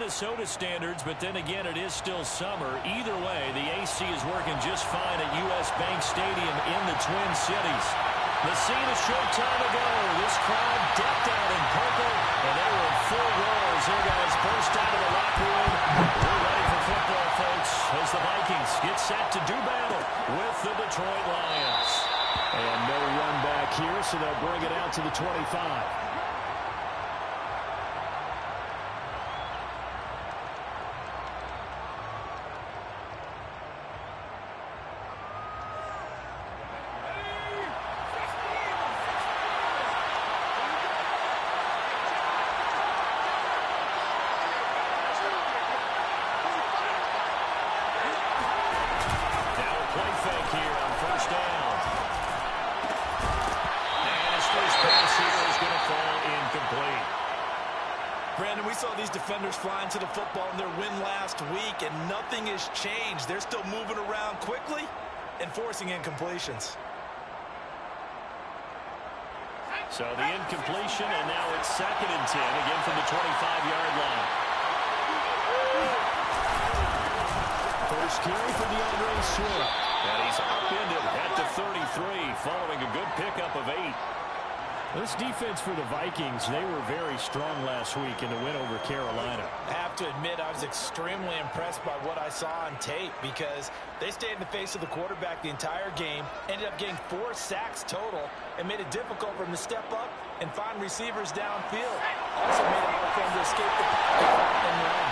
Minnesota standards, but then again, it is still summer. Either way, the AC is working just fine at U.S. Bank Stadium in the Twin Cities. The scene a short time ago. This crowd decked out in purple, and they were in full roars. Here guys burst out of the locker room. We're ready for football, folks, as the Vikings get set to do battle with the Detroit Lions. And no run back here, so they'll bring it out to the 25. Brandon, we saw these defenders flying to the football in their win last week, and nothing has changed. They're still moving around quickly and forcing incompletions. So the incompletion, and now it's 2nd and 10, again from the 25-yard line. First carry for DeAndre Swift. And he's upended at the 33, following a good pickup of 8. This defense for the Vikings, they were very strong last week in the win over Carolina. I have to admit, I was extremely impressed by what I saw on tape because they stayed in the face of the quarterback the entire game, ended up getting 4 sacks total, and made it difficult for him to step up and find receivers downfield. Also made it hard for him to escape the pocket and run.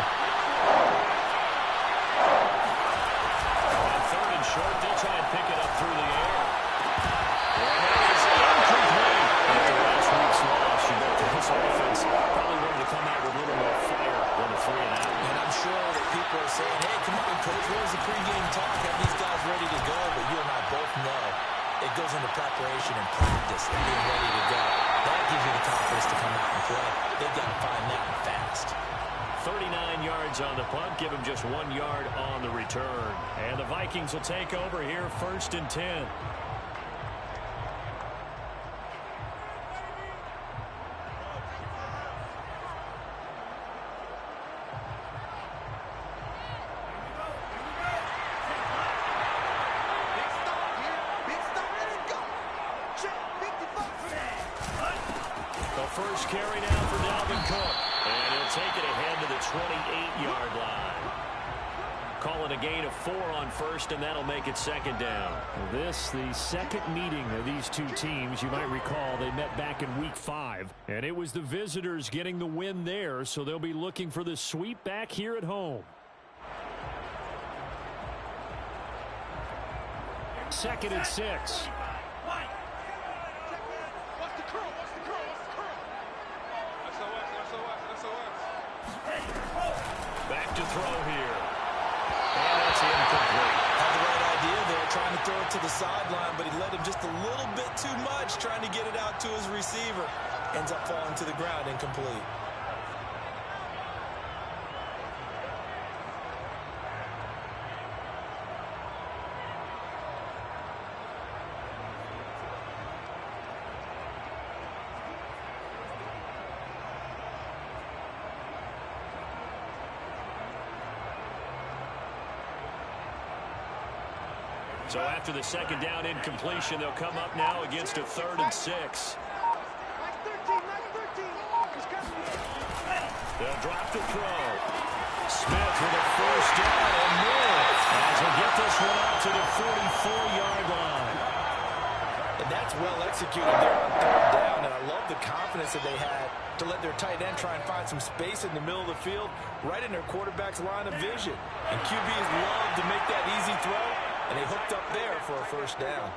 On 3rd and short, they'll try and pick it up through the air. It's incomplete. After last week's loss, you know, this offense probably wanted to come out with a little more fire than a 3-and-out. And I'm sure that people are saying, hey, come on, Coach, where's the pregame talk? Have these guys ready to go? But you and I both know it goes into preparation and practice and being ready to go. That gives you the confidence to come out and play. They've got to find that fast. 39 yards on the punt, give him just 1 yard on the return. And the Vikings will take over here, 1st and 10. First carry now for Dalvin Cook. And he'll take it ahead to the 28-yard line. Call it a gain of 4 on 1st, and that'll make it 2nd down. This, the second meeting of these two teams. You might recall they met back in Week 5. And it was the visitors getting the win there, so they'll be looking for the sweep back here at home. 2nd and 6. Back to throw here. And that's incomplete. Had the right idea there, trying to throw it to the sideline, but he led him just a little bit too much, trying to get it out to his receiver. Ends up falling to the ground, incomplete. So after the 2nd down incompletion, they'll come up now against a 3rd and 6. They'll drop the throw. Smith with a 1st down and more. As he'll get this one up to the 44-yard line. And that's well executed there on 3rd down. And I love the confidence that they had to let their tight end try and find some space in the middle of the field, right in their quarterback's line of vision. And QBs love to make that easy throw. And they hooked up there for a 1st down.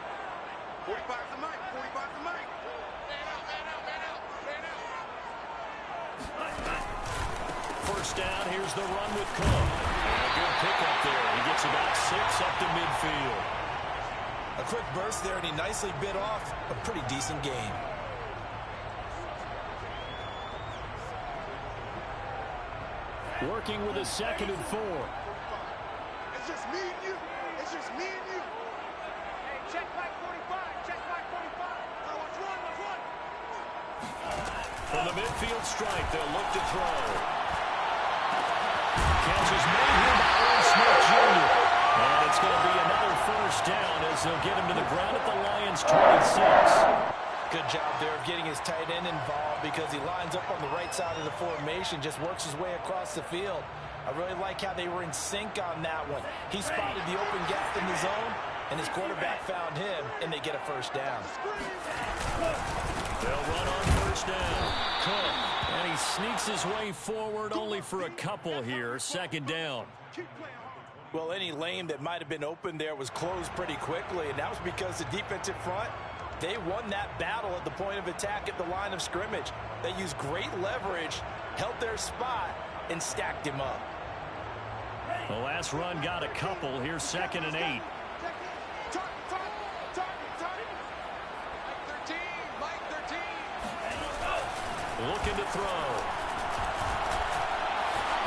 45 to Mike. 45 to Mike. First down, here's the run with Cook. And a good pickup there. He gets about 6 up to midfield. A quick burst there, and he nicely bit off a pretty decent gain. Working with a 2nd and 4. It's just me and you. It's just me and you. Hey, check Mike 45. Check Mike 45. Now let's run. Let's run. From the midfield strike, they'll look to throw. first down as they'll get him to the ground at the Lions' 26. Good job there of getting his tight end involved because he lines up on the right side of the formation, just works his way across the field. I really like how they were in sync on that one. He spotted the open gap in the zone, and his quarterback found him, and they get a first down. They'll run on first down. Cook, and he sneaks his way forward only for a couple here. Second down. Well, any lane that might have been open there was closed pretty quickly, and that was because the defensive front, they won that battle at the point of attack at the line of scrimmage. They used great leverage, held their spot, and stacked him up. The last run got a couple. Here's 2nd and 8. Looking to throw.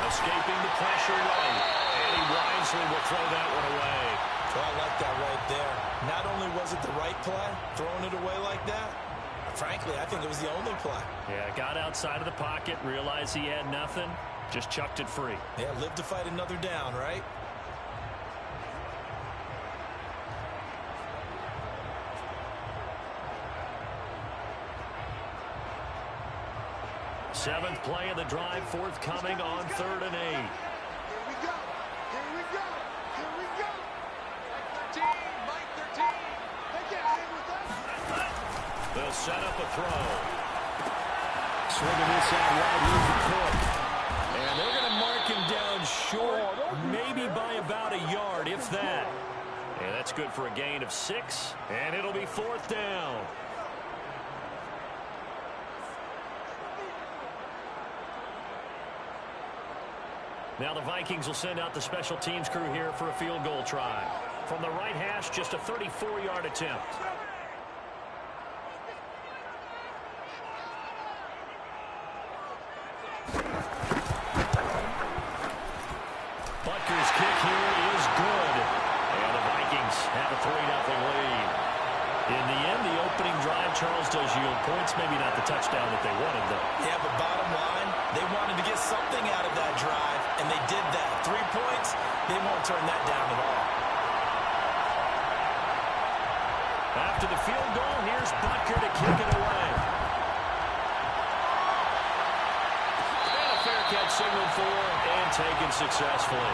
Escaping the pressure right. And he wisely will throw that one away. Well, I like that right there. Not only was it the right play, throwing it away like that, frankly, I think it was the only play. Yeah, got outside of the pocket, realized he had nothing, just chucked it free. Yeah, live to fight another down, right? Seventh play of the drive, forthcoming on 3rd and 8. Here we go. Here we go. Here we go. Mike 13. They get in with us. They'll set up a throw. Swinging this out wide, here's the Cook. And they're going to mark him down short, maybe by about a yard, if that. And that's good for a gain of 6, and it'll be 4th down. Now the Vikings will send out the special teams crew here for a field goal try. From the right hash, just a 34-yard attempt. Butker's kick here is good. And the Vikings have a 3-0 lead. In the end, the opening drive, Charles, does yield points. Maybe not the touchdown that they wanted, though. Yeah, but bottom line, they wanted to get something out of that drive, and they did that. 3 points, they won't turn that down at all. After the field goal, here's Butker to kick it away. And a fair catch signaled for and taken successfully.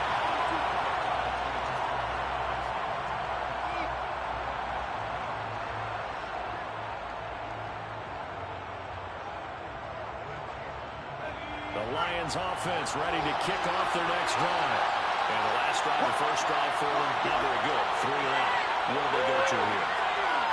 The Lions offense ready to kick off their next drive. And the last drive, the first drive for them, not very good. 3 out. What do they go to here?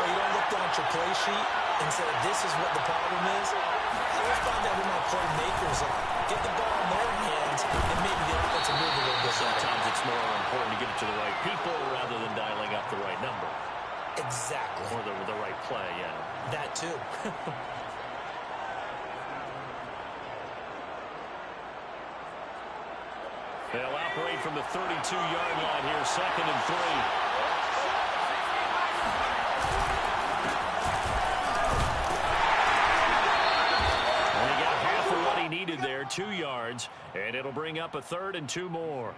Well, you don't look down at your play sheet and say, this is what the problem is. Let's find out who my playmakers are. Get the ball in their hands, and maybe the offense will move a little bit. Sometimes it's more important to get it to the right people rather than dialing up the right number. Exactly. Or the right play, yeah. That too. They'll operate from the 32-yard line here, 2nd and 3. Well, he got half of what he needed there, 2 yards, and it'll bring up a 3rd and 2 more.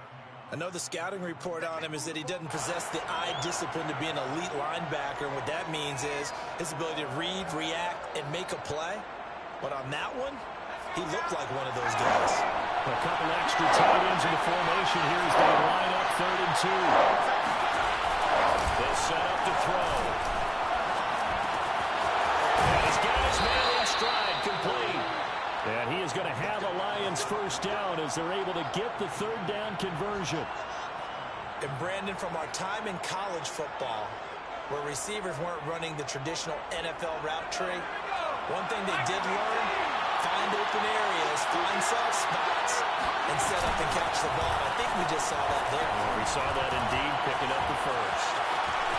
I know the scouting report on him is that he doesn't possess the eye discipline to be an elite linebacker, and what that means is his ability to read, react, and make a play. But on that one, he looked like one of those guys. A couple extra tight ends in the formation here as they line up 3rd and 2. They'll set up to throw. And he's got his man in stride, complete. And he is going to have a Lions first down as they're able to get the 3rd down conversion. And Brandon, from our time in college football, where receivers weren't running the traditional NFL route tree, one thing they did learn, find open areas, find soft spots, and set up and catch the ball. I think we just saw that there. Well, we saw that indeed, picking up the first.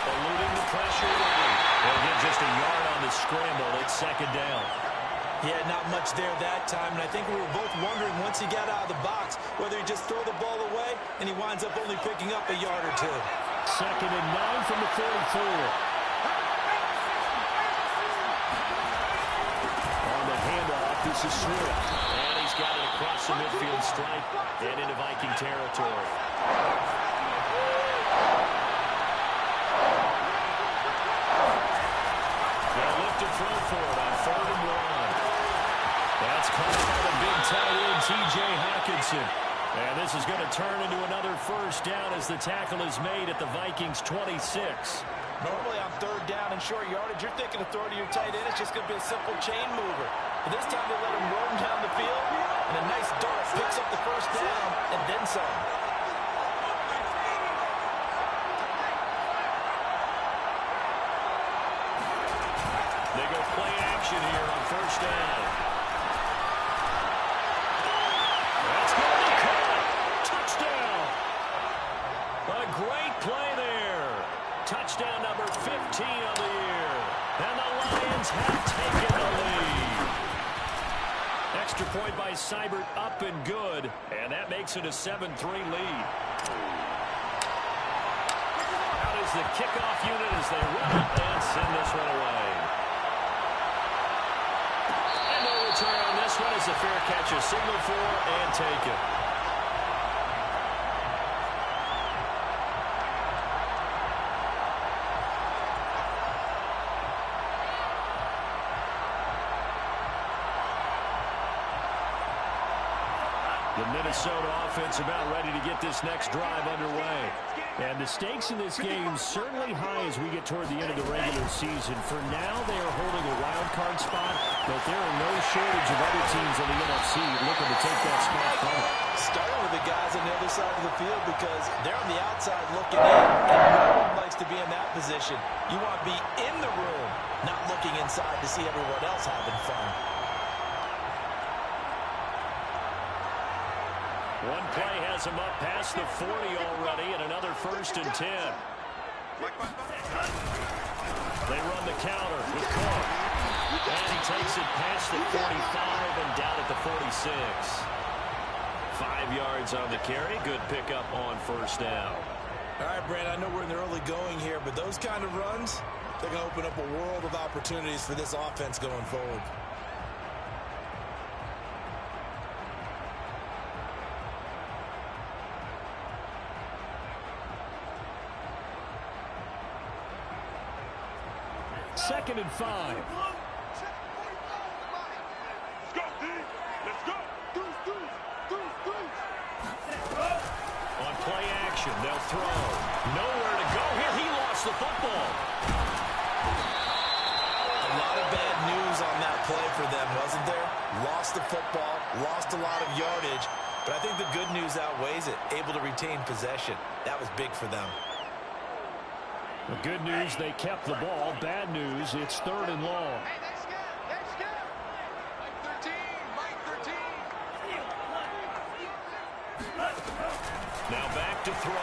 Eluding the pressure. They'll get just a yard on the scramble. It's 2nd down. Yeah, not much there that time, and I think we were both wondering once he got out of the box whether he'd just throw the ball away, and he winds up only picking up a yard or 2. 2nd and 9 from the 44. This is Swift, and he's got it across the midfield stripe and into Viking territory. T.J. Hawkinson. And this is going to turn into another first down as the tackle is made at the Vikings 26. Normally on third down and short yardage, you're thinking of throwing to your tight end. It's just going to be a simple chain mover. But this time they let him roam down the field, and a nice dart picks up the first down and then some. They go play action here on first down. That's going to be caught. Touchdown. A great play there. Touchdown number 15 of the year. And the Lions have taken the lead. Extra point by Seibert, up and good. And that makes it a 7-3 lead. Out is the kickoff unit as they run it and send this one away. And no return on this one as the fair catch is signaled for and taken. The Minnesota offense about ready to get this next drive underway. And the stakes in this game certainly high as we get toward the end of the regular season. For now, they are holding a wild card spot, but there are no shortage of other teams in the NFC looking to take that spot from it. Starting with the guys on the other side of the field because they're on the outside looking in, and no one likes to be in that position. You want to be in the room, not looking inside to see everyone else having fun. One play has him up past the 40 already, and another 1st and 10. They run the counter with Cook. And he takes it past the 45 and down at the 46. 5 yards on the carry. Good pickup on first down. All right, Brand, I know we're in the early going here, but those kind of runs, they're going to open up a world of opportunities for this offense going forward. Second and 5. Let's go, D. Let's go. On play action, they'll throw. Nowhere to go here. He lost the football. A lot of bad news on that play for them, wasn't there? Lost the football, lost a lot of yardage, but I think the good news outweighs it. Able to retain possession. That was big for them. The good news, they kept the ball. Bad news, it's 3rd and long. Hey, that's good. That's good. Mike 13. Mike 13. Now back to throw.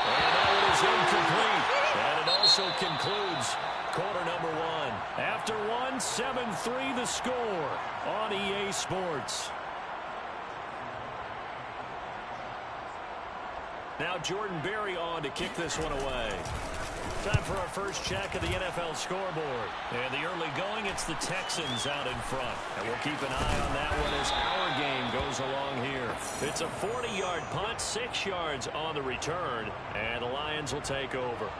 And that one is incomplete. And it also concludes quarter number 1. After 1, 7-3 the score on EA Sports. Now Jordan Berry on to kick this one away. Time for our first check of the NFL scoreboard. And the early going, it's the Texans out in front. And we'll keep an eye on that one as our game goes along here. It's a 40-yard punt, 6 yards on the return, and the Lions will take over.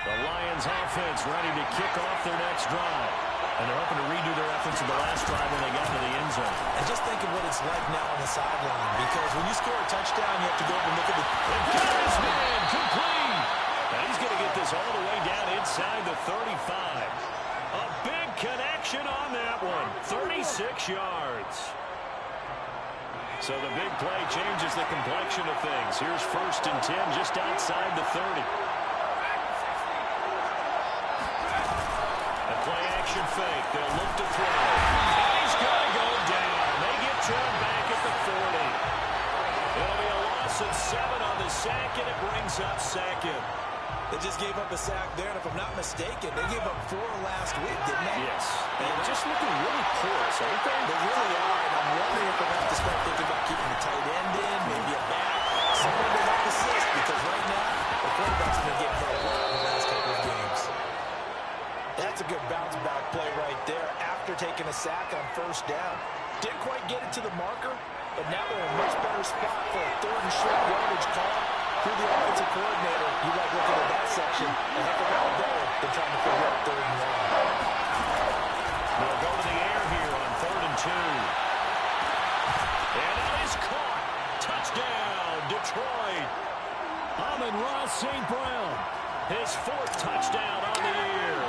The Lions offense ready to kick off their next drive. And they're hoping to redo their efforts in the last drive when they got to the end zone. And just think of what it's like now on the sideline, because when you score a touchdown, you have to go over and look at the... And got his man complete. And he's going to get this all the way down inside the 35. A big connection on that one. 36 yards. So the big play changes the complexion of things. Here's 1st and 10 just outside the 30. Action fake. They'll look to throw. And he's going to go down. They get turned back at the 40. It'll be a loss of 7 on the sack, and it brings up 2nd. They just gave up a sack there, and if I'm not mistaken, they gave up 4 last week, didn't they? Yes. And they're just looking really porous, aren't they? They really are, and I'm wondering if they're going to have to start thinking about keeping the tight end in, maybe a back, someone to help assist, because right now, the quarterback's going to get hit a lot in the last couple of games. That's a good bounce-back play right there after taking a sack on first down. Didn't quite get it to the marker, but now they're in a much better spot for a 3rd and short yardage call. If you're the offensive coordinator, you like looking at that section a heck of a lot better than trying to figure out 3rd and 1. They'll go to the air here on 3rd and 2. And that is caught. Touchdown, Detroit. Amon-Ra St. Brown, his 4th touchdown on the year.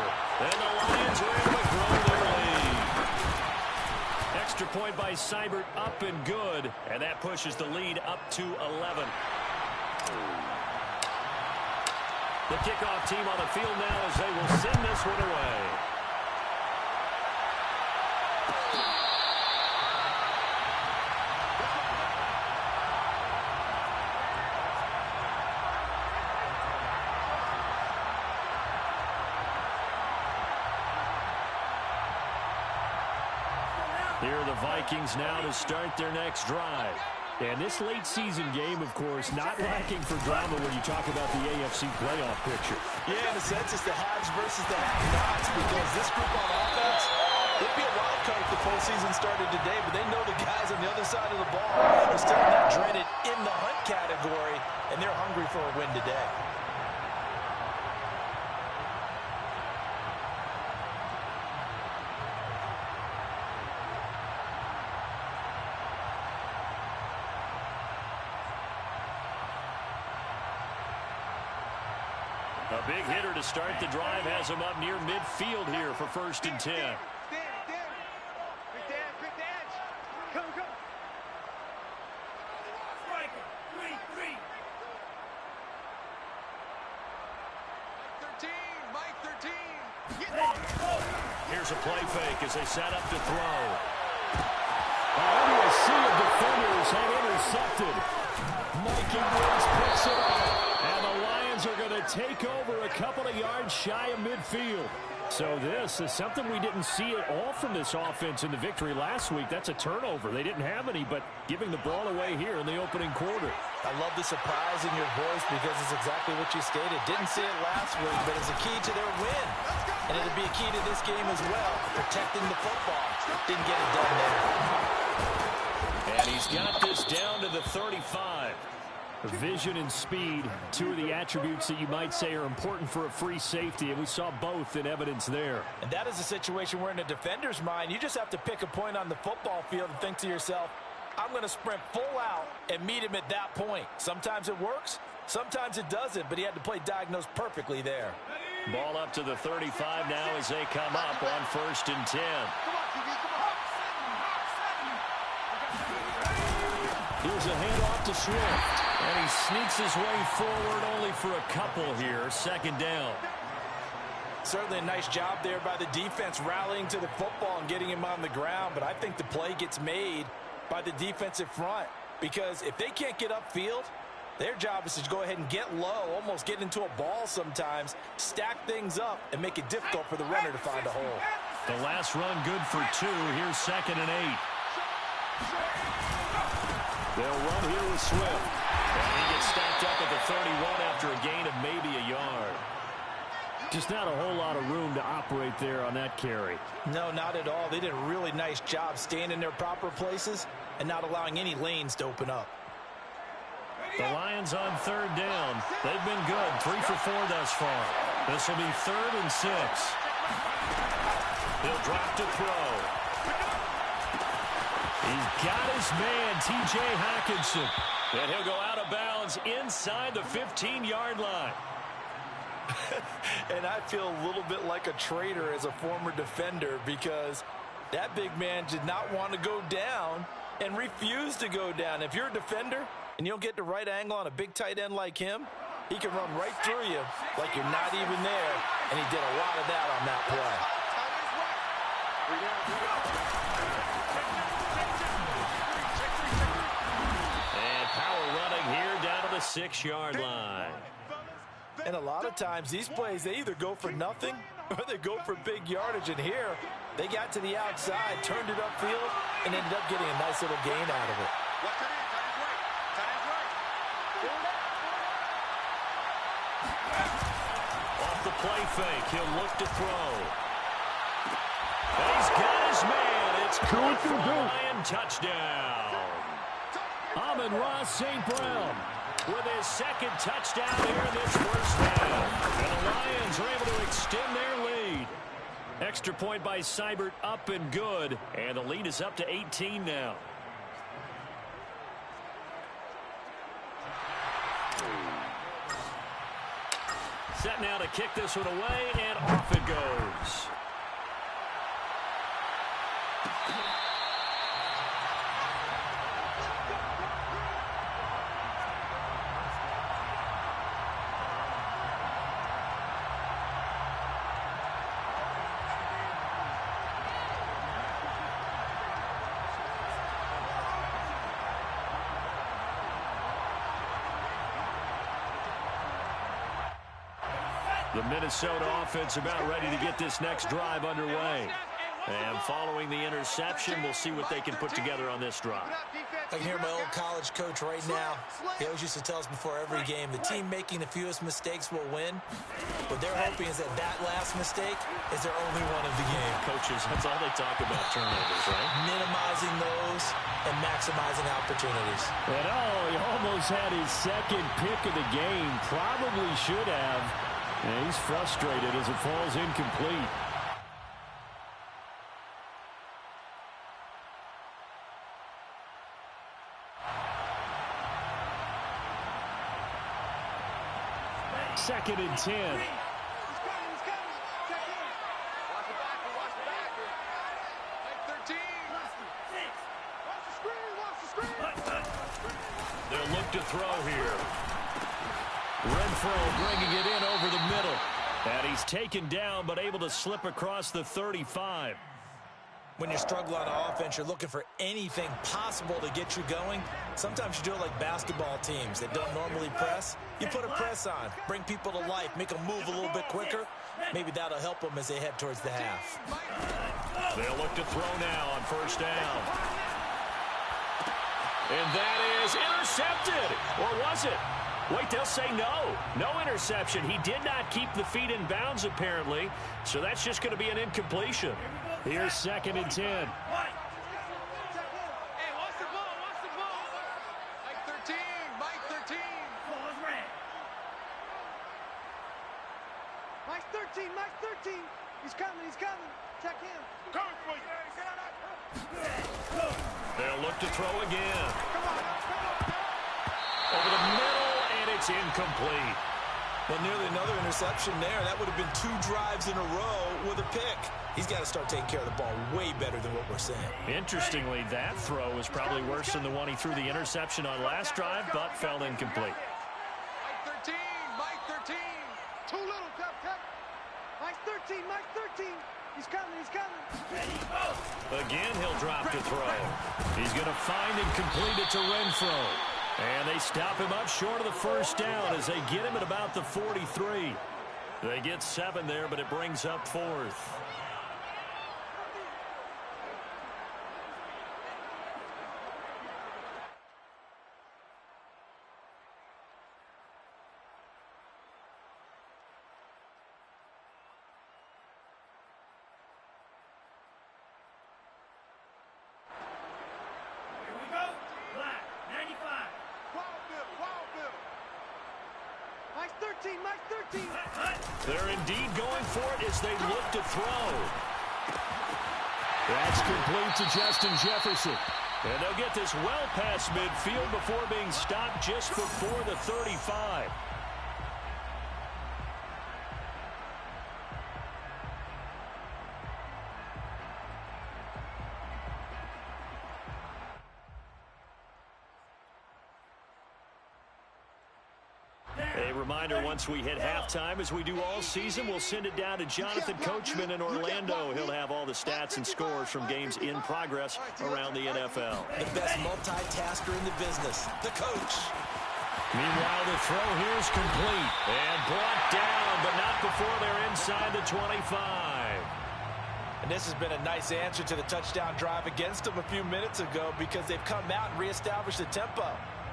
And the Lions are able to grow their lead. Extra point by Seibert, up and good. And that pushes the lead up to 11. The kickoff team on the field now as they will send this one away. Here are the Vikings now to start their next drive. And this late season game, of course, not lacking for drama when you talk about the AFC playoff picture. Yeah, in a sense, it's the haves versus the have-nots, because this group on offense, they'd be a wild card if the postseason started today, but they know the guys on the other side of the ball are still in that dreaded in the hunt category, and they're hungry for a win today. A big hitter to start the drive has him up near midfield here for 1st and 10. Here's a play fake as they set up to throw. A sea of defenders have intercepted. Mikey Woods picks it up. And the Lions are going to take over a couple of yards shy of midfield. So this is something we didn't see at all from this offense in the victory last week. That's a turnover. They didn't have any, but giving the ball away here in the opening quarter. I love the surprise in your voice because it's exactly what you stated. Didn't see it last week, but it's a key to their win. And it'll be a key to this game as well, protecting the football. Didn't get it done there. And he's got this down to the 35. Vision and speed, two of the attributes that you might say are important for a free safety, and we saw both in evidence there. And that is a situation where in a defender's mind, you just have to pick a point on the football field and think to yourself, I'm going to sprint full out and meet him at that point. Sometimes it works, sometimes it doesn't, but he had to play diagnosed perfectly there. Ball up to the 35 now as they come up on 1st and 10. Here's a handoff to Swift. And he sneaks his way forward only for a couple here. 2nd down. Certainly a nice job there by the defense rallying to the football and getting him on the ground. But I think the play gets made by the defensive front. Because if they can't get upfield, their job is to go ahead and get low, almost get into a ball sometimes, stack things up, and make it difficult for the runner to find a hole. The last run good for 2. Here's 2nd and 8. They'll run here with Swift. And he gets stacked up at the 31 after a gain of maybe a yard. Just not a whole lot of room to operate there on that carry. No, not at all. They did a really nice job staying in their proper places and not allowing any lanes to open up. The Lions on 3rd down. They've been good. 3 for 4 thus far. This will be 3rd and 6. He'll drop to throw. He's got his man, T.J. Hockenson. And he'll go out of bounds inside the 15-yard line. And I feel a little bit like a traitor as a former defender because that big man did not want to go down and refused to go down. If you're a defender and you don't get the right angle on a big tight end like him, he can run right through you like you're not even there. And he did a lot of that on that play. And power running here down to the 6-yard line. And a lot of times these plays, they either go for nothing or they go for big yardage. And here, they got to the outside, turned it upfield, and ended up getting a nice little gain out of it. Off the play fake, he'll look to throw. And he's got his man. It's caught for a Lion touchdown. Amon-Ra St. Brown. with his second touchdown here in this first half. And the Lions are able to extend their lead. Extra point by Seibert, up and good. And the lead is up to 18 now. Set now to kick this one away, and off it goes. The Minnesota offense about ready to get this next drive underway. And following the interception, we'll see what they can put together on this drive. I can hear my old college coach right now. He always used to tell us before every game, the team making the fewest mistakes will win. What they're hoping is that that last mistake is their only one of the game. Coaches, that's all they talk about, turnovers, right? Minimizing those and maximizing opportunities. And he almost had his second pick of the game. Probably should have. And he's frustrated as it falls incomplete. Second and 10. He's coming. Check in. Watch the backer. Like 13. Watch the screen. They'll look to throw here. Renfro bringing it in over the middle. And he's taken down, but able to slip across the 35. When you struggle on offense, you're looking for anything possible to get you going. Sometimes you do it like basketball teams that don't normally press. You put a press on, bring people to life, make them move a little bit quicker. Maybe that'll help them as they head towards the half. They'll look to throw now on first down. And that is intercepted. Or was it? Wait, they'll say no. No interception. He did not keep the feet in bounds, apparently. So that's just going to be an incompletion. Here's second and 10. Hey, watch the ball. Mike 13. Mike 13. He's coming. Check him. Coming for you. They'll look to throw again. Come on. Over the middle, and it's incomplete. Well, nearly another interception there. That would have been 2 drives in a row with a pick. He's got to start taking care of the ball way better than what we're seeing. Interestingly, that throw was probably worse than the one he threw the interception on last drive, but fell incomplete. Mike 13. Too little, Tuck. Mike 13. He's coming. Again, he'll drop to throw. He's going to find and complete it to Renfro. And they stop him up short of the first down as they get him at about the 43. They get 7 there, but it brings up 4th. Mike 13. They're indeed going for it as they look to throw. That's complete to Justin Jefferson. And they'll get this well past midfield before being stopped just before the 35. A reminder, once we hit halftime, as we do all season, we'll send it down to Jonathan Coachman in Orlando. He'll have all the stats and scores from games in progress around the NFL. The best multitasker in the business, the coach. Meanwhile, the throw here is complete and brought down, but not before they're inside the 25. And this has been a nice answer to the touchdown drive against them a few minutes ago because they've come out and reestablished the tempo.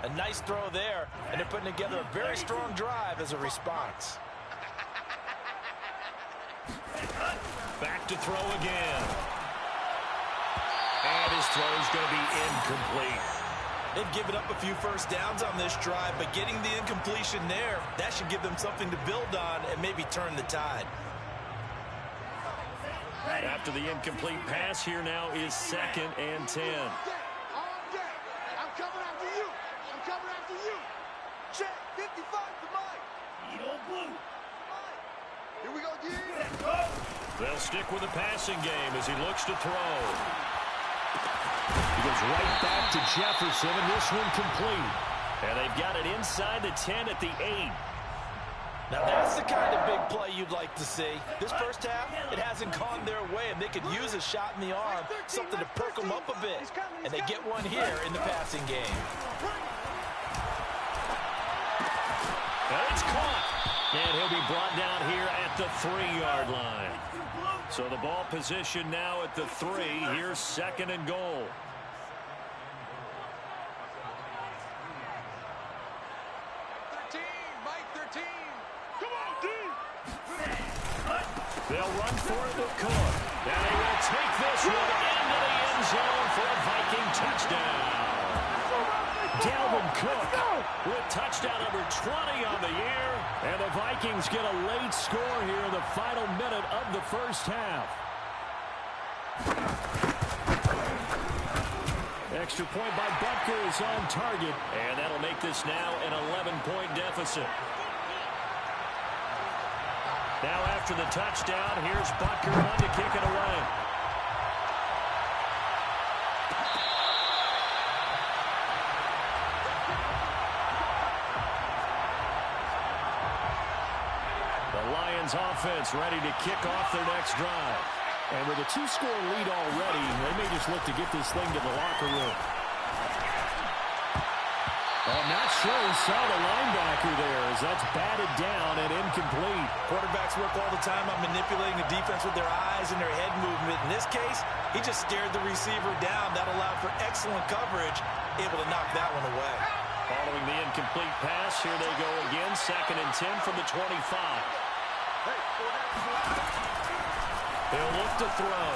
A nice throw there, and they're putting together a very strong drive as a response. Back to throw again. And his throw is going to be incomplete. They've given up a few first downs on this drive, but getting the incompletion there, that should give them something to build on and maybe turn the tide. After the incomplete pass, here now is 2nd and 10. I'm coming after you. I'm coming after you. Check 55 to Mike. Blue. Here we go, D. They'll stick with the passing game as he looks to throw. He goes right back to Jefferson, and this one complete. And they've got it inside the 10 at the 8. Now that's the kind of big play you'd like to see. This first half, it hasn't gone their way, and they could use a shot in the arm, something to perk them up a bit. And they get one here in the passing game. And it's caught. And he'll be brought down here at the 3-yard line. So the ball position now at the 3. Here's 2nd and goal. They'll run for it with Cook. And they will take this one into the end zone for a Viking touchdown. Dalvin Cook with touchdown number 20 on the year. And the Vikings get a late score here in the final minute of the first half. Extra point by Butker is on target. And that'll make this now an 11-point deficit. Now after the touchdown, here's Butker on to kick it away. The Lions offense ready to kick off their next drive. And with a 2-score lead already, they may just look to get this thing to the locker room. I'm not sure he saw the linebacker there as that's batted down and incomplete. Quarterbacks work all the time on manipulating the defense with their eyes and their head movement. In this case, he just stared the receiver down. That allowed for excellent coverage, able to knock that one away. Following the incomplete pass, here they go again, 2nd and 10 from the 25. He'll look to throw.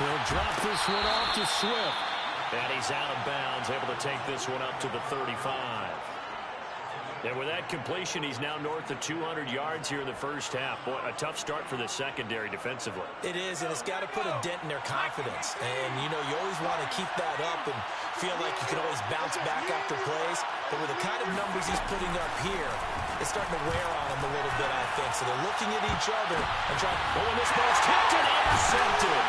He'll drop this one off to Swift. And he's out of bounds, able to take this one up to the 35. And with that completion, he's now north of 200 yards here in the first half. Boy, a tough start for the secondary defensively. It is, and it's got to put a dent in their confidence. And, you know, you always want to keep that up and feel like you can always bounce back after plays. But with the kind of numbers he's putting up here, it's starting to wear on them a little bit, I think. So they're looking at each other and trying. Oh, and this ball's tipped and intercepted.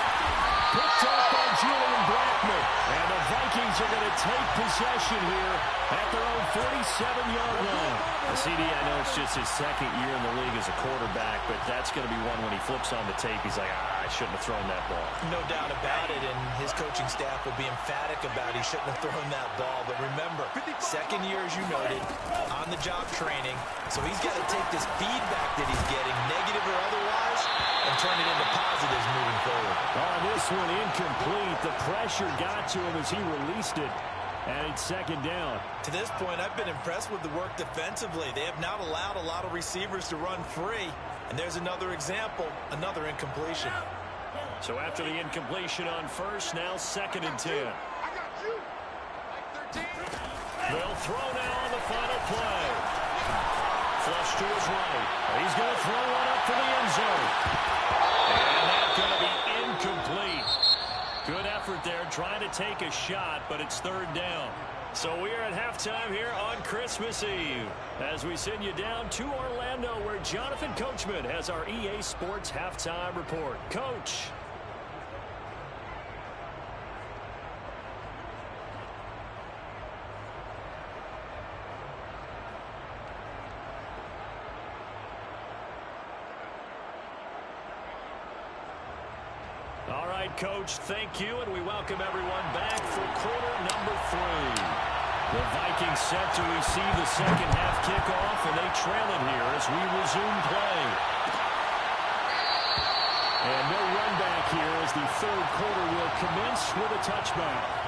Picked up by Julian Blackman. And the Vikings are going to take possession here at their own 47-yard line. CD, I know it's just his 2nd year in the league as a quarterback, but that's going to be one when he flips on the tape. He's like, I shouldn't have thrown that ball. No doubt about it, and his coaching staff will be emphatic about he shouldn't have thrown that ball. But remember, 2nd year, as you noted, on-the-job training. So he's got to take this feedback that he's getting, negative or otherwise, and turn it into positives moving forward. Oh, this one incomplete. The pressure got to him as he released it. And it's 2nd down. To this point, I've been impressed with the work defensively. They have not allowed a lot of receivers to run free. And there's another example, another incompletion. So after the incompletion on first, now 2nd and 10. I got you. Like 13. They'll throw now on the final play. Flush to his right. He's going to throw one up for the end zone. And that's going to be incomplete. Good effort there, trying to take a shot, but it's 3rd down. So we are at halftime here on Christmas Eve as we send you down to Orlando where Jonathan Coachman has our EA Sports Halftime Report. Coach. All right, Coach, thank you, and we welcome everyone back for quarter number 3. The Vikings set to receive the second half kickoff, and they trail it here as we resume play. And no run back here as the 3rd quarter will commence with a touchback.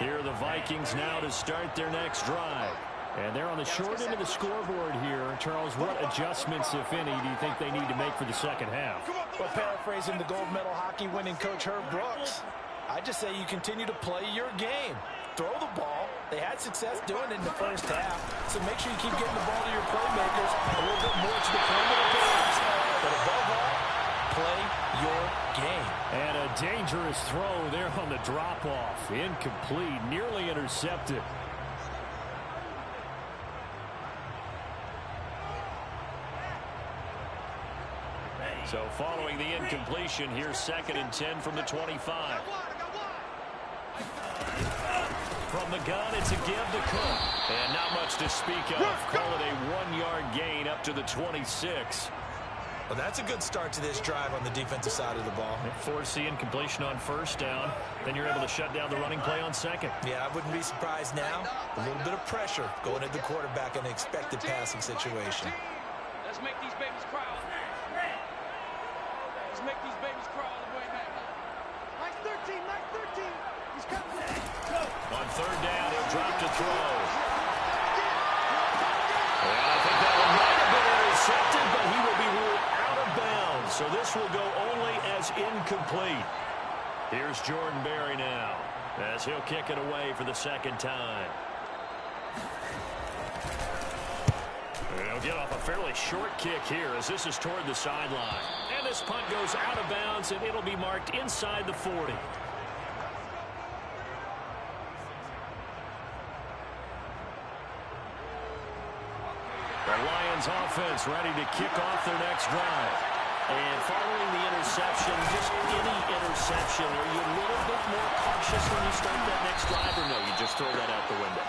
Here are the Vikings now to start their next drive. And they're on the short end of the scoreboard here. Charles, what adjustments, if any, do you think they need to make for the second half? Well, paraphrasing the gold medal hockey winning coach Herb Brooks, I just say you continue to play your game. Throw the ball. They had success doing it in the first half, so make sure you keep getting the ball to your playmakers a little bit more to the perimeter perhaps. But above all, play your game. And a dangerous throw there on the drop-off. Incomplete, nearly intercepted. So following the incompletion, here's 2nd and 10 from the 25. From the gun, it's a give to Cook. And not much to speak of. Call it a 1-yard gain up to the 26. Well, that's a good start to this drive on the defensive side of the ball. Force the incompletion on 1st down. Then you're able to shut down the running play on 2nd. Yeah, I wouldn't be surprised now. A little bit of pressure going at the quarterback in an expected passing situation. Let's make these babies cry. Let's make these babies cry all the way back. Mike 13, Mike 13. He's coming. On 3rd down, he'll drop to throw. And I think that one might have been intercepted, but he will be ruled out of bounds. So this will go only as incomplete. Here's Jordan Berry now, as he'll kick it away for the 2nd time. And he'll get off a fairly short kick here as this is toward the sideline. And this punt goes out of bounds, and it'll be marked inside the 40. The Lions offense ready to kick off their next drive. And following the interception, just any interception, are you a little bit more cautious when you start that next drive, or no, you just throw that out the window?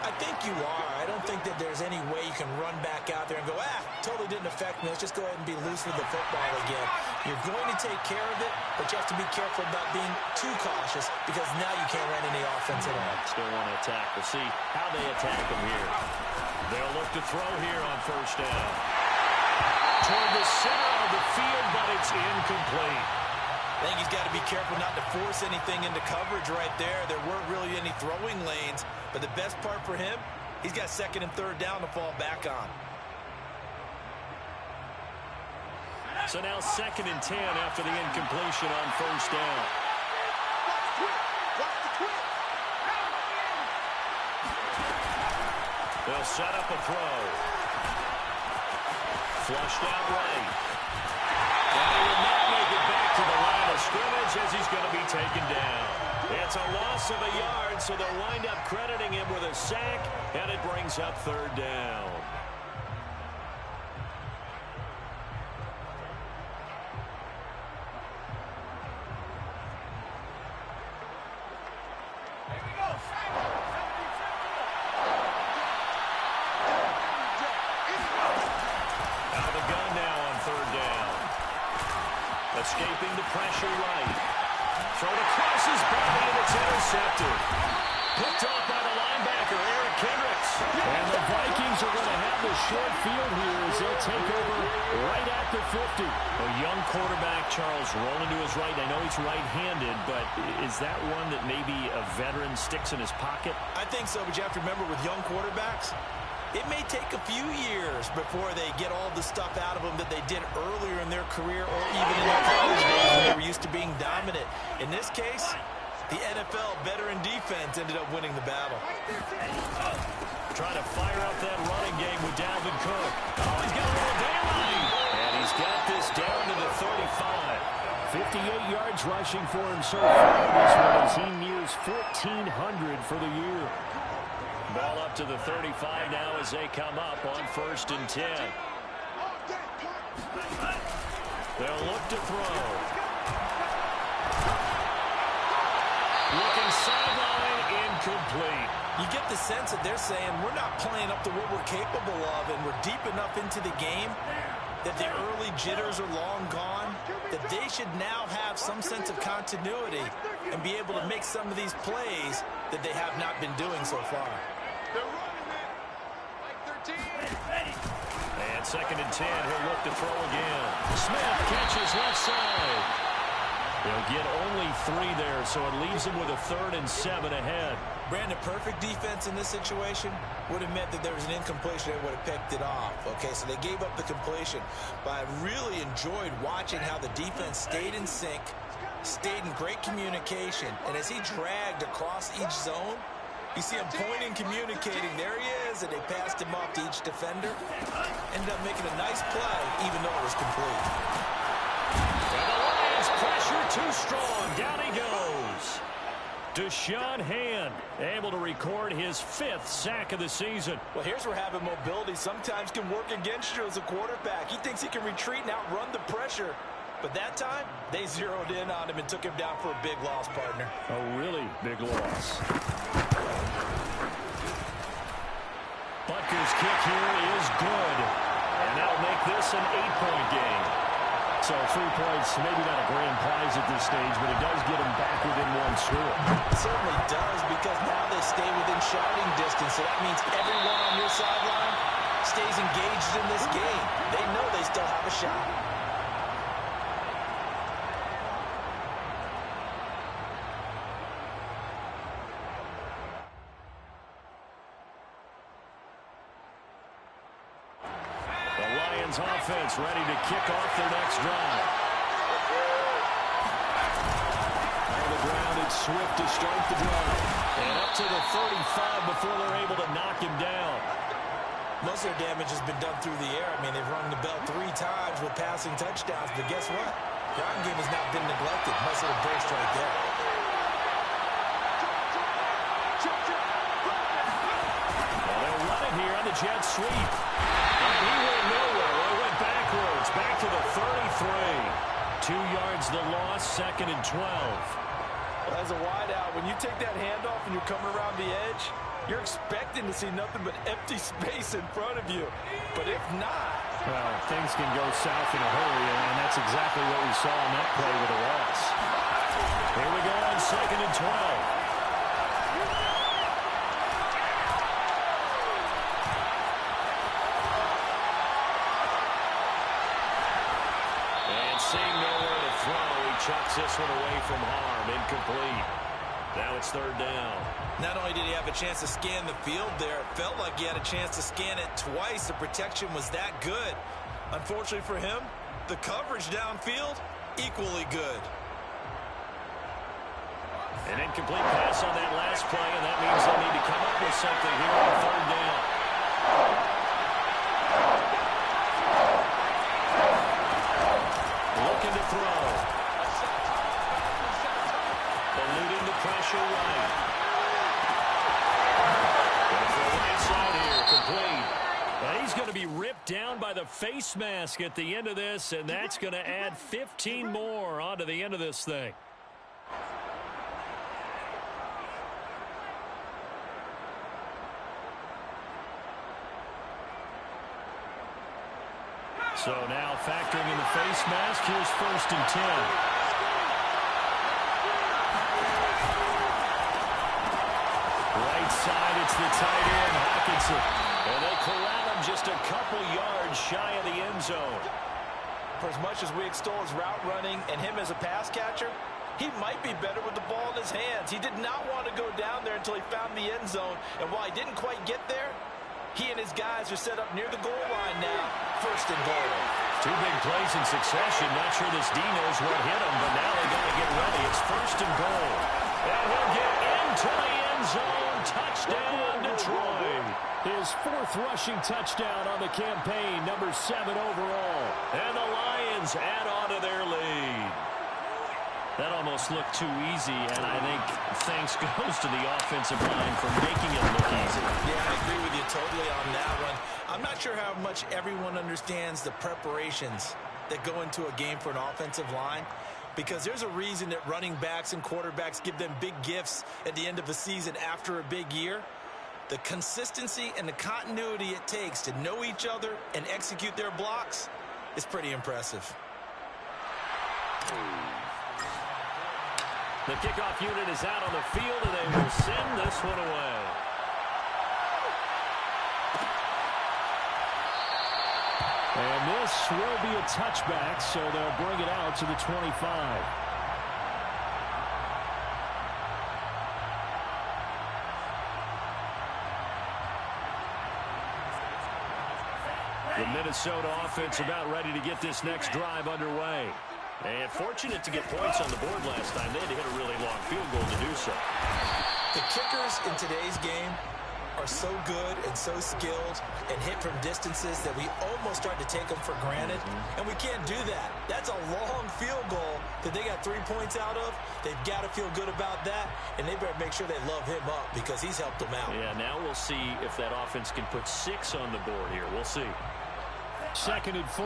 I think you are. I don't think that there's any way you can run back out there and go, totally didn't affect me. Let's just go ahead and be loose with the football again. You're going to take care of it, but you have to be careful about being too cautious because now you can't run any offense at all. Still want to attack. We'll see how they attack them here. They'll look to throw here on 1st down. Toward the center of the field, but it's incomplete. I think he's got to be careful not to force anything into coverage right there. There weren't really any throwing lanes, but the best part for him, he's got 2nd and 3rd down to fall back on. So now 2nd and 10 after the incompletion on 1st down. They'll set up a throw. Flushed out right. And he will not make it back to the line of scrimmage as he's going to be taken down. It's a loss of a yard, so they'll wind up crediting him with a sack, and it brings up 3rd down. Escaping the pressure right. Thrown across his body, and it's intercepted. Picked off by the linebacker, Eric Kendricks. And the Vikings are going to have the short field here as they'll take over right at the 50. A young quarterback, Charles, rolling to his right. I know he's right-handed, but is that one that maybe a veteran sticks in his pocket? I think so, but you have to remember with young quarterbacks, it may take a few years before they get all the stuff out of them that they did earlier in their career or even in their college days when they were used to being dominant. In this case, the NFL veteran defense ended up winning the battle. Trying to fire up that running game with Dalvin Cook. Oh, he's got a little daylight. And he's got this down to the 35. 58 yards rushing for him so far this one as he nears 1,400 for the year. Ball up to the 35 now as they come up on 1st and 10. They'll look to throw. Looking sideline, incomplete. You get the sense that they're saying we're not playing up to what we're capable of, and we're deep enough into the game that the early jitters are long gone, that they should now have some sense of continuity and be able to make some of these plays that they have not been doing so far. And 2nd and 10, he'll look to throw again. Smith catches left side. They'll get only 3 there, so it leaves them with a 3rd and 7 ahead. Brandon, perfect defense in this situation would have meant that there was an incompletion that would have picked it off. Okay, so they gave up the completion. But I really enjoyed watching how the defense stayed in sync, stayed in great communication. And as he dragged across each zone, you see him pointing, communicating. There he is, and they passed him off to each defender. Ended up making a nice play, even though it was complete. And the Lions pressure too strong. Down he goes. Deshaun Hand able to record his 5th sack of the season. Well, here's where having mobility sometimes can work against you as a quarterback. He thinks he can retreat and outrun the pressure. But that time, they zeroed in on him and took him down for a big loss, partner. A really big loss. Butker's kick here is good. And that'll make this an 8-point game. So 3 points, maybe not a grand prize at this stage, but it does get them back within 1 score. It certainly does, because now they stay within shouting distance. So that means everyone on your sideline stays engaged in this game. They know they still have a shot. Offense ready to kick off their next drive. On the ground, it's Swift to start the drive. And up to the 35 before they're able to knock him down. Most of their damage has been done through the air. I mean, they've rung the bell 3 times with passing touchdowns. But guess what? Ground game has not been neglected. Nice little burst right there. Well, they'll run it here on the jet sweep. And he went nowhere. Well, went backwards. Back to the 33. 2 yards the loss, 2nd and 12. Well, as a wideout, when you take that handoff and you're coming around the edge, you're expecting to see nothing but empty space in front of you. But if not... Well, things can go south in a hurry, and that's exactly what we saw in that play with a loss. Here we go on 2nd and 12. Seeing nowhere to throw, he chucks this one away from harm. Incomplete. Now it's 3rd down. Not only did he have a chance to scan the field there, it felt like he had a chance to scan it twice. The protection was that good. Unfortunately for him, the coverage downfield, equally good. An incomplete pass on that last play, and that means they'll need to come up with something here on 3rd down. Looking to throw. Eluding the pressure right. Going for a right side here, complete. And he's going to be ripped down by the face mask at the end of this, and that's going to add 15 more onto the end of this thing. So now factoring in the face mask, here's 1st and 10. Right side, it's the tight end, Hawkinson. And they corral him just a couple yards shy of the end zone. For as much as we extol his route running and him as a pass catcher, he might be better with the ball in his hands. He did not want to go down there until he found the end zone. And while he didn't quite get there, he and his guys are set up near the goal line now. 1st and goal. 2 big plays in succession. Not sure this D knows what hit him, but now they got to get ready. It's 1st and goal. And he'll get into the end zone. Touchdown, Detroit. His 4th rushing touchdown on the campaign, number 7 overall. And the Lions add on to their lead. That almost looked too easy, and I think thanks goes to the offensive line for making it look easy. Yeah, I agree with you totally on that one. I'm not sure how much everyone understands the preparations that go into a game for an offensive line, because there's a reason that running backs and quarterbacks give them big gifts at the end of the season after a big year. The consistency and the continuity it takes to know each other and execute their blocks is pretty impressive. The kickoff unit is out on the field, and they will send this one away. And this will be a touchback, so they'll bring it out to the 25. The Minnesota offense about ready to get this next drive underway. And fortunate to get points on the board last time. They had to hit a really long field goal to do so. The kickers in today's game are so good and so skilled and hit from distances that we almost start to take them for granted. And we can't do that. That's a long field goal that they got 3 points out of. They've got to feel good about that, and they better make sure they love him up because he's helped them out. Yeah, now we'll see if that offense can put 6 on the board here. We'll see. 2nd and 4.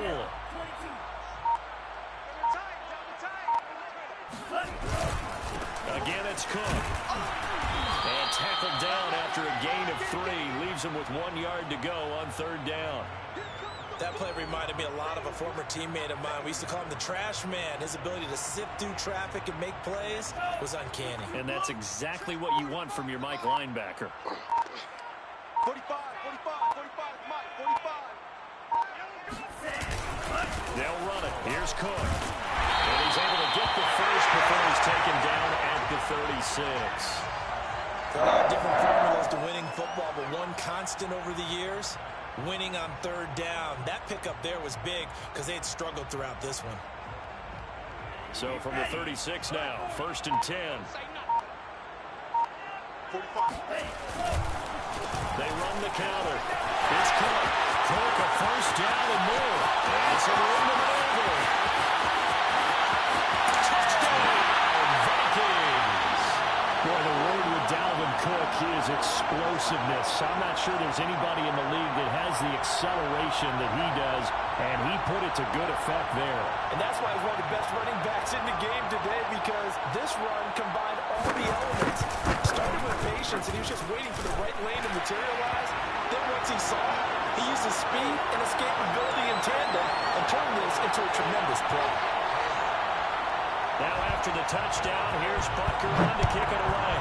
Again, it's Cook. And tackled down after a gain of 3. Leaves him with 1 yard to go on 3rd down. That play reminded me a lot of a former teammate of mine. We used to call him the trash man. His ability to sift through traffic and make plays was uncanny. And that's exactly what you want from your Mike linebacker. 45, 45, 45, Mike, 45. They'll run it. Here's Cook. And he's able to get the first before he's taken down at the 36. There are a lot of different formulas to winning football, but one constant over the years, winning on 3rd down. That pickup there was big because they had struggled throughout this one. So from the 36 now, 1st and 10. 45. They run the counter. It's Cook. Cook, a 1st down and more. And some room to maneuver. Touchdown, Vikings. Boy, the word with Dalvin Cook is explosiveness. I'm not sure there's anybody in the league that has the acceleration that he does, and he put it to good effect there. And that's why he's one of the best running backs in the game today, because this run combined all the elements. Started with patience, and he was just waiting for the right lane to materialize. Then once he saw it, he used his speed and escapability in tandem and turned this into a tremendous play. Now after the touchdown, here's Butker on to kick it away.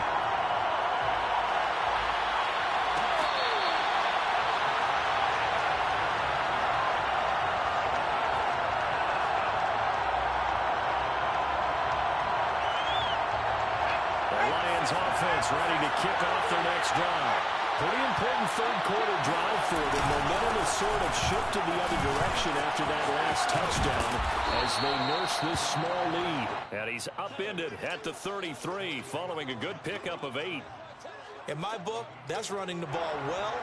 The Lions offense ready to kick off their next drive. Pretty important 3rd quarter drive for them. Momentum has sort of shifted the other direction after that last touchdown as they nurse this small lead. And he's upended at the 33 following a good pickup of 8. In my book, that's running the ball well,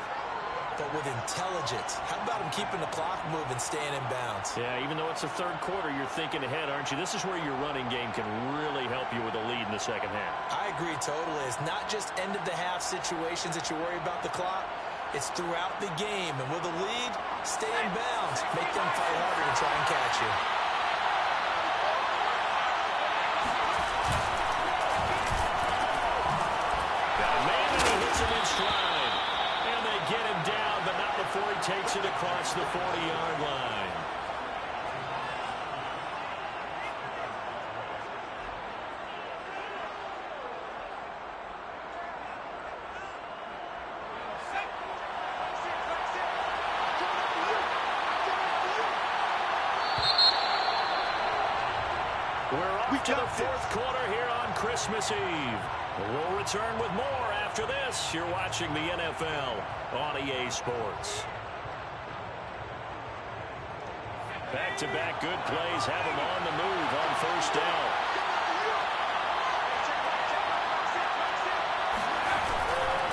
but with intelligence. How about him keeping the clock moving, staying in bounds? Yeah, even though it's the 3rd quarter, you're thinking ahead, aren't you? This is where your running game can really help you with a lead in the 2nd half. I agree totally. It's not just end-of-the-half situations that you worry about the clock. It's throughout the game. And with a lead, stay in bounds. Make them fight harder to try and catch you. Got a man and he hits him in stride. And they get him down, but not before he takes it across the 40-yard line. We're off to the 4th quarter here on Christmas Eve. We'll return with more after this. You're watching the NFL on EA Sports. Back-to-back good plays have him on the move on 1st down.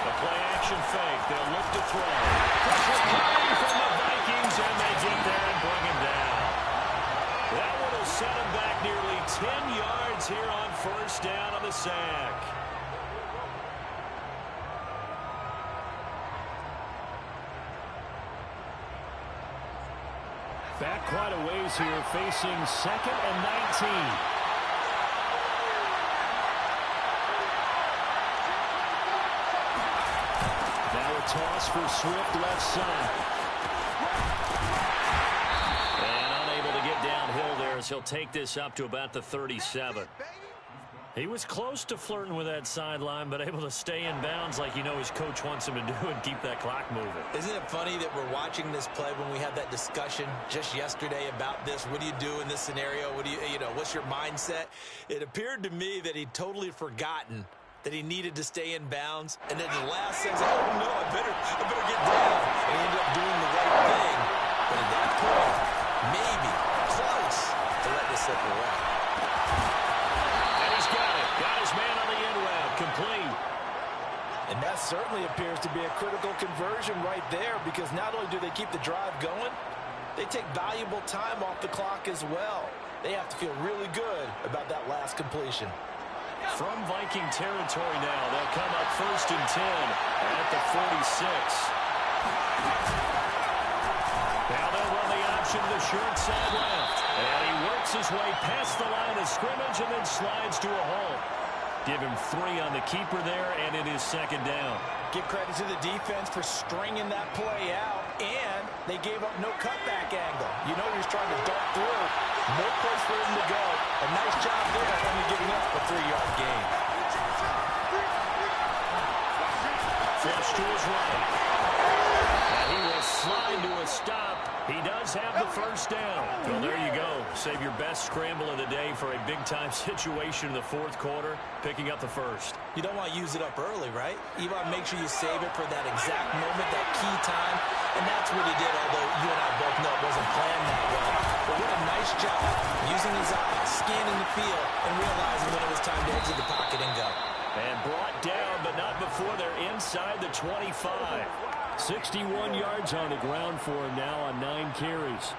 A play-action fake. They'll look to throw. Pressure coming from the Vikings, and they get there and bring him down. That one will set him back nearly 10 yards here on 1st down on the sack. Back quite a ways here, facing 2nd and 19. Now a toss for Swift left side. And unable to get downhill there as he'll take this up to about the 37. He was close to flirting with that sideline, but able to stay in bounds like his coach wants him to do and keep that clock moving. Isn't it funny that we're watching this play when we had that discussion just yesterday about this? What do you do in this scenario? What do what's your mindset? It appeared to me that he'd totally forgotten that he needed to stay in bounds. And then the last thing, oh no, I better get down. And he ended up doing the right thing. But at that point, maybe close to let this slip away. And he's got it. Got his man on the end route. Complete. And that certainly appears to be a critical conversion right there, because not only do they keep the drive going, they take valuable time off the clock as well. They have to feel really good about that last completion. From Viking territory now, they'll come up 1st and 10 at the 46. Now they'll run the option to the short side left. And he works his way past the line of scrimmage and then slides to a hole. Give him 3 on the keeper there, and it is 2nd down. Give credit to the defense for stringing that play out, and they gave up no cutback angle. You know he was trying to dart through. No place for him to go. A nice job there, only giving up a 3-yard gain. Flush to his right. And he will slide to a stop. He does have the 1st down. Well, there you go. Save your best scramble of the day for a big-time situation in the 4th quarter, picking up the 1st. You don't want to use it up early, right? You want to make sure you save it for that exact moment, that key time. And that's what he did, although you and I both know it wasn't planned that way. But what a nice job using his eyes, scanning the field, and realizing when it was time to exit the pocket and go. And brought down, but not before they're inside the 25. 61 yards on the ground for him now on 9 carries.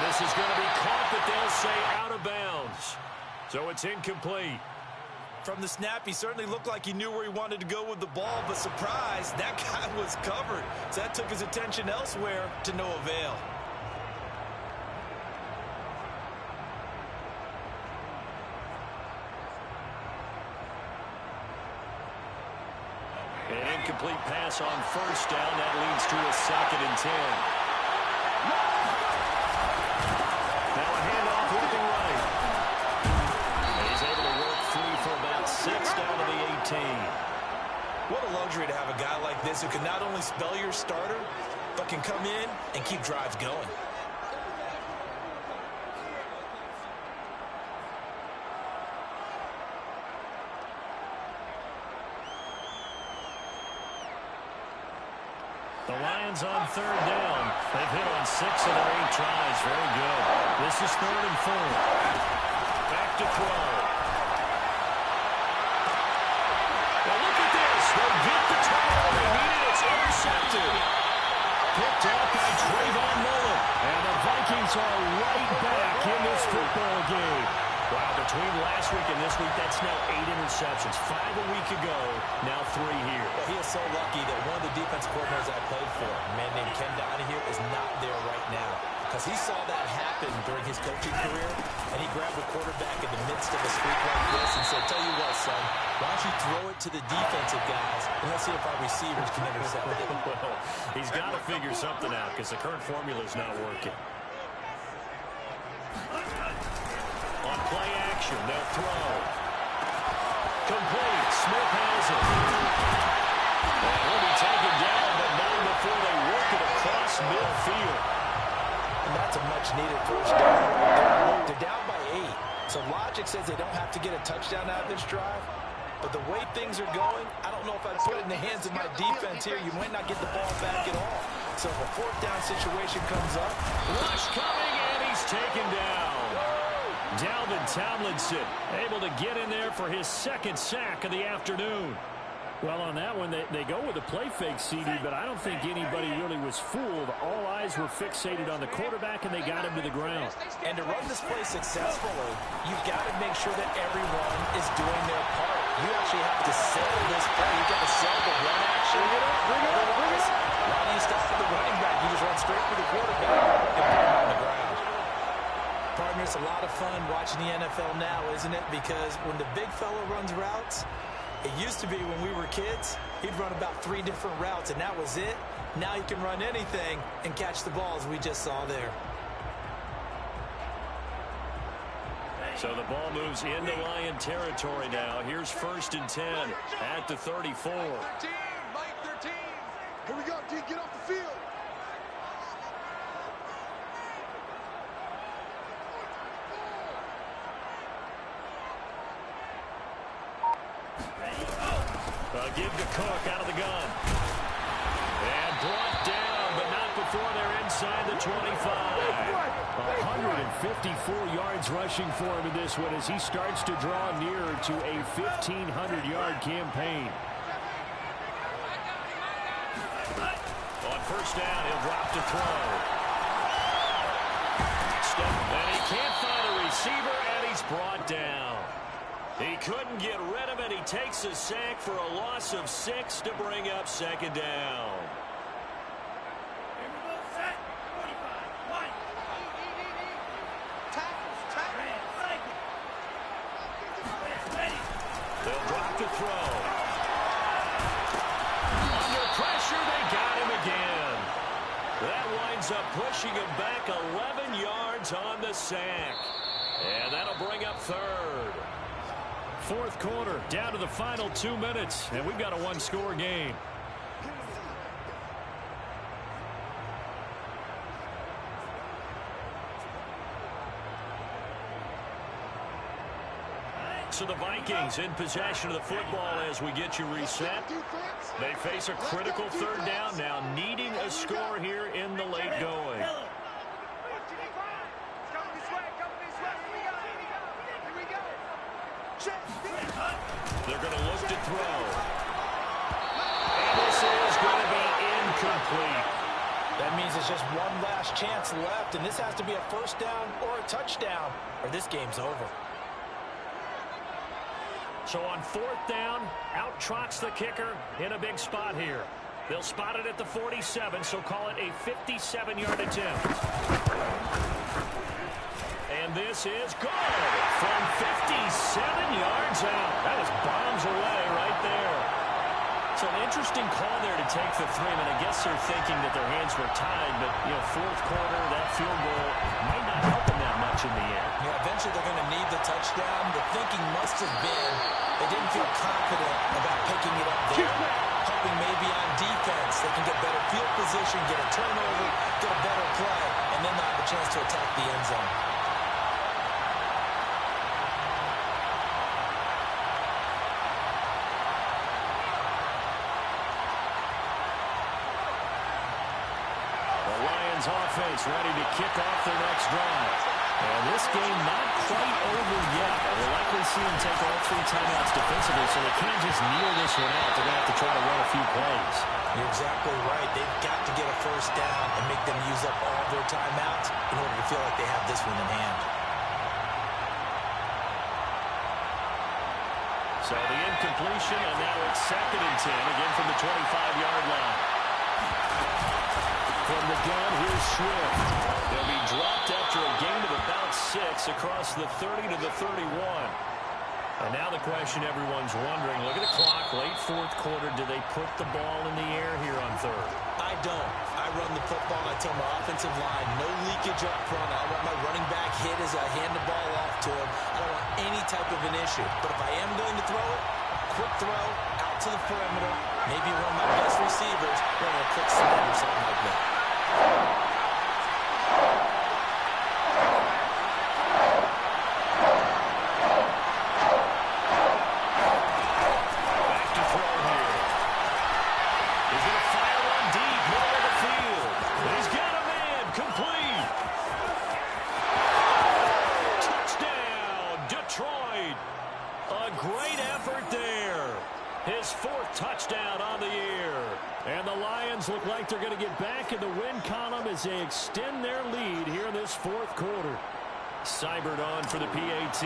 This is going to be caught, but they'll say out of bounds. So it's incomplete. From the snap, he certainly looked like he knew where he wanted to go with the ball, but surprise, that guy was covered. So that took his attention elsewhere to no avail. An incomplete pass on 1st down. That leads to a 2nd and 10. Now a handoff with the right. And he's able to work free for about 6 down to the 18. What a luxury to have a guy like this who can not only spell your starter, but can come in and keep drives going. The Lions on 3rd down. They've hit on 6 of their 8 tries. Very good. This is 3rd and 4. Back to throw. Well, look at this. They'll get the turnover they needed. It's intercepted. Picked up by Trayvon Mullen. And the Vikings are right back in this football game. Wow, between last week and this week, that's now 8 interceptions. 5 a week ago, now 3 here. Well, he is so lucky that one of the defense coordinators I played for, a man named Ken Donahue, is not there right now. Because he saw that happen during his coaching career, and he grabbed the quarterback in the midst of a streak like this and said, tell you what, son, why don't you throw it to the defensive guys, and let's see if our receivers can intercept it. Well, he's got to figure something out because the current formula is not working. On play action, they'll throw. Complete. Smith has it. And he'll be taken down, but not before they work it across midfield. And that's a much-needed 1st down. They're down by 8. So logic says they don't have to get a touchdown out of this drive. But the way things are going, I don't know if I'd put it in the hands of my defense here. You might not get the ball back at all. So if a 4th down situation comes up. Rush coming, and he's taken down. Dalvin Tomlinson able to get in there for his 2nd sack of the afternoon. Well, on that one, they go with a play fake, CD, but I don't think anybody really was fooled. All eyes were fixated on the quarterback, and they got him to the ground. And to run this play successfully, you've got to make sure that everyone is doing their part. You actually have to sell this play. You've got to sell the run action. Bring it up. Why do you stop at the running back? You just run straight for the quarterback and put him on the ground. Partner, it's a lot of fun watching the NFL now, isn't it? Because when the big fella runs routes, it used to be when we were kids, he'd run about 3 different routes, and that was it. Now he can run anything and catch the ball, as we just saw there. So the ball moves into Lion territory now. Here's 1st and 10 at the 34. Here we go, D. Get off the field. Give to Cook out of the gun. And brought down, but not before they're inside the 25. 154 yards rushing for him in this one as he starts to draw nearer to a 1,500-yard campaign. On 1st down, he'll drop to throw. And he can't find a receiver, and he's brought down. He couldn't get rid of it. He takes a sack for a loss of 6 to bring up 2nd down. They'll drop to throw. Under pressure, they got him again. That winds up pushing him back 11 yards on the sack. And that'll bring up 3rd. 4th quarter, down to the final 2 minutes, and we've got a one-score game. So the Vikings in possession of the football as we get you reset. They face a critical 3rd down now, needing a score here in the late going. They're going to look to throw. And this is going to be incomplete. That means it's just one last chance left, and this has to be a 1st down or a touchdown, or this game's over. So on 4th down, out trots the kicker in a big spot here. They'll spot it at the 47, so call it a 57-yard attempt. And this is good from 57 yards out. That is bombs away right there. So an interesting call there to take the 3. I guess they're thinking that their hands were tied, but, 4th quarter, that field goal might not help them that much in the end. Yeah, eventually they're going to need the touchdown. The thinking must have been they didn't feel confident about picking it up there, hoping maybe on defense they can get better field position, get a turnover, get a better play, and then they'll have a chance to attack the end zone. Offense ready to kick off their next drive. And this game not quite over yet. We'll likely see them take all 3 timeouts defensively, so they can't just kneel this one out. They're going to have to try to run a few plays. You're exactly right. They've got to get a 1st down and make them use up all their timeouts in order to feel like they have this one in hand. So the incompletion, and now it's 2nd and 10, again from the 25-yard line. From the gun, here's Swift. They'll be dropped after a gain of about 6 across the 30 to the 31. And now the question everyone's wondering, look at the clock, late 4th quarter, do they put the ball in the air here on 3rd? I don't. I run the football, and I tell my offensive line, no leakage up front. I don't want my running back hit as I hand the ball off to him. I don't want any type of an issue. But if I am going to throw it, quick throw, out to the perimeter, maybe one of my best receivers, running a quick slant or something like that. Look like they're going to get back in the win column as they extend their lead here in this 4th quarter. Seibert on for the PAT.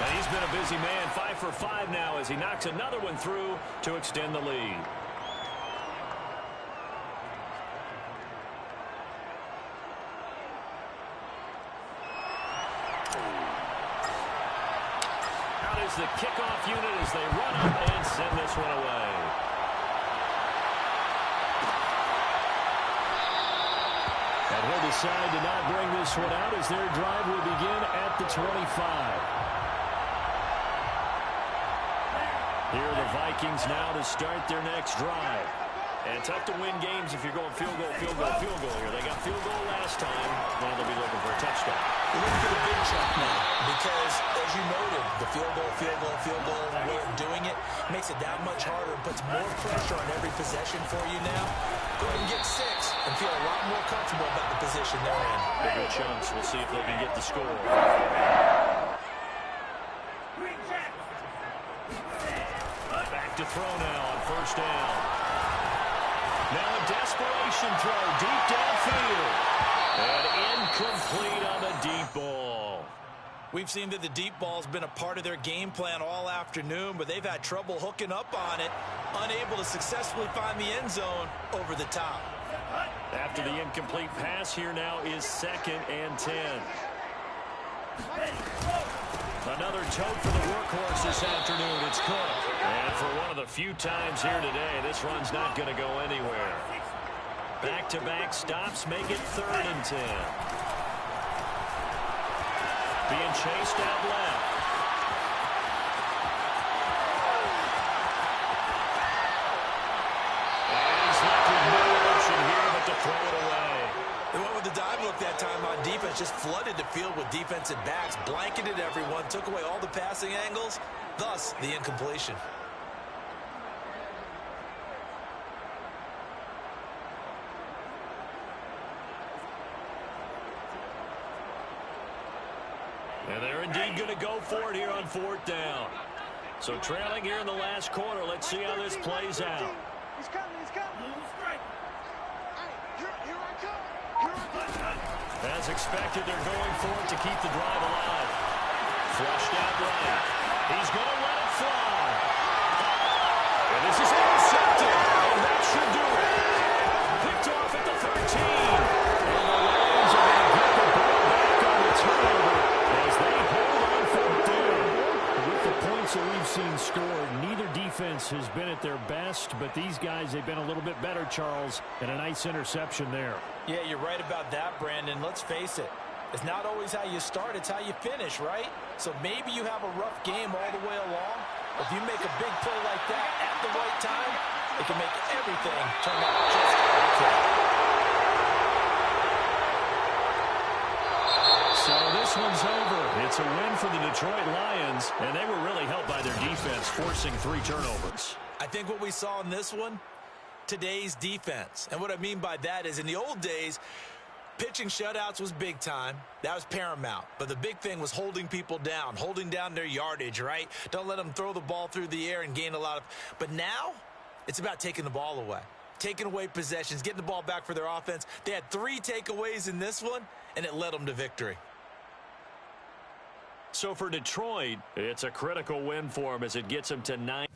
And he's been a busy man, 5 for 5 now as he knocks another one through to extend the lead. The kickoff unit as they run up and send this one away. And he'll decide to not bring this one out as their drive will begin at the 25. Here are the Vikings now to start their next drive. And tough to win games if you're going field goal, field goal, field goal here. They got field goal last time. Now they'll be looking for a touchdown. We're looking for the big chunk now because, as you noted, the field goal way of doing it makes it that much harder and puts more pressure on every possession for you now. Go ahead and get 6 and feel a lot more comfortable about the position they're in. Bigger chunks. We'll see if they can get the score. Back to throw now on first down. Now a desperation throw deep downfield. And incomplete on the deep ball. We've seen that the deep ball's been a part of their game plan all afternoon, but they've had trouble hooking up on it, unable to successfully find the end zone over the top. After the incomplete pass, here now is 2nd and 10. Another tote for the workhorse this afternoon. It's Cook. And for one of the few times here today, this run's not going to go anywhere. Back-to-back stops make it 3rd and 10. Being chased out left. And he's left with no option here but to throw it away. They went with the dive look that time on defense, just flooded the field with defensive backs, blanketed everyone, took away all the passing angles, thus the incompletion. And they're indeed going to go for it here on 4th down. So trailing here in the last quarter. Let's see how this plays out. He's coming, he's coming. Hey, here I come. As expected, they're going for it to keep the drive alive. Flushed out right. He's going to let it fly. And this is intercepted. And that should do it. Picked off at the 13. And the Lions are going to get the ball back on the turnover as they hold on 4th down. With the points that we've seen scored, neither defense has been at their best, but these guys, they've been a little bit better, Charles, and a nice interception there. Yeah, you're right about that, Brandon. Let's face it. It's not always how you start, it's how you finish, right? So maybe you have a rough game all the way along. If you make a big play like that at the right time, it can make everything turn out just okay. So this one's over. It's a win for the Detroit Lions, and they were really helped by their defense, forcing 3 turnovers. I think what we saw in this one, today's defense. And what I mean by that is in the old days, pitching shutouts was big time. That was paramount. But the big thing was holding people down, holding down their yardage, right? Don't let them throw the ball through the air and gain a lot of... But now, it's about taking the ball away, taking away possessions, getting the ball back for their offense. They had 3 takeaways in this one, and it led them to victory. So for Detroit, it's a critical win for them as it gets them to 9.